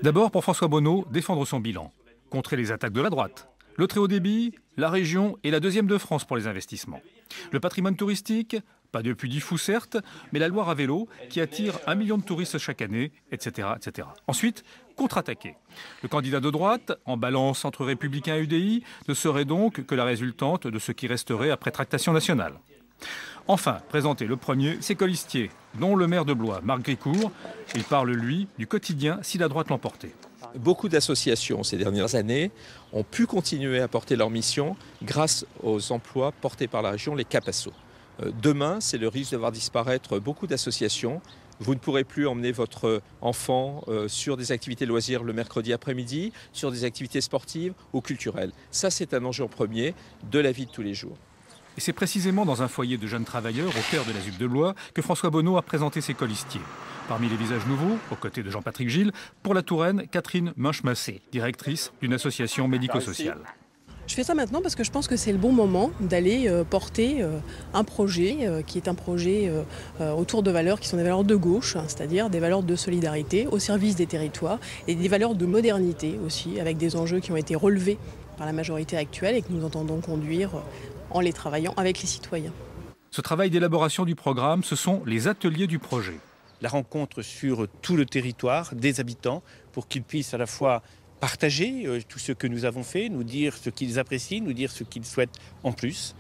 D'abord, pour François Bonneau, défendre son bilan, contrer les attaques de la droite. Le très haut débit, la région est la deuxième de France pour les investissements. Le patrimoine touristique, pas de Puy-du-Fou certes, mais la Loire à vélo qui attire 1 million de touristes chaque année, etc. etc. Ensuite, contre-attaquer. Le candidat de droite, en balance entre Républicains et UDI, ne serait donc que la résultante de ce qui resterait après tractation nationale. Enfin, présenter le premier, c'est Colistier, dont le maire de Blois, Marc Gricourt. Il parle, lui, du quotidien si la droite l'emportait. Beaucoup d'associations ces dernières années ont pu continuer à porter leur mission grâce aux emplois portés par la région, les CAPASSO. Demain, c'est le risque de voir disparaître beaucoup d'associations. Vous ne pourrez plus emmener votre enfant sur des activités loisirs le mercredi après-midi, sur des activités sportives ou culturelles. Ça, c'est un enjeu premier de la vie de tous les jours. Et c'est précisément dans un foyer de jeunes travailleurs au cœur de la ZUP de Blois que François Bonneau a présenté ses colistiers. Parmi les visages nouveaux, aux côtés de Jean-Patrick Gilles, pour la Touraine, Catherine Munch-Massé, directrice d'une association médico-sociale. Je fais ça maintenant parce que je pense que c'est le bon moment d'aller porter un projet qui est un projet autour de valeurs qui sont des valeurs de gauche, hein, c'est-à-dire des valeurs de solidarité au service des territoires et des valeurs de modernité aussi, avec des enjeux qui ont été relevés par la majorité actuelle et que nous entendons conduire en les travaillant avec les citoyens. Ce travail d'élaboration du programme, ce sont les ateliers du projet. La rencontre sur tout le territoire des habitants pour qu'ils puissent à la fois partager tout ce que nous avons fait, nous dire ce qu'ils apprécient, nous dire ce qu'ils souhaitent en plus,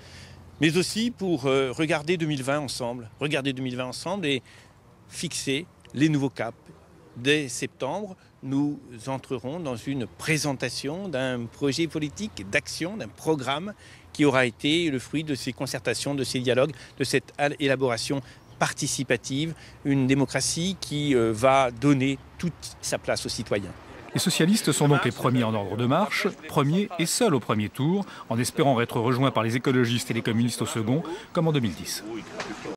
mais aussi pour regarder 2020 ensemble et fixer les nouveaux caps. Dès septembre, nous entrerons dans une présentation d'un projet politique d'action, d'un programme qui aura été le fruit de ces concertations, de ces dialogues, de cette élaboration participative, une démocratie qui va donner toute sa place aux citoyens. Les socialistes sont donc les premiers en ordre de marche, premiers et seuls au premier tour, en espérant être rejoints par les écologistes et les communistes au second, comme en 2010.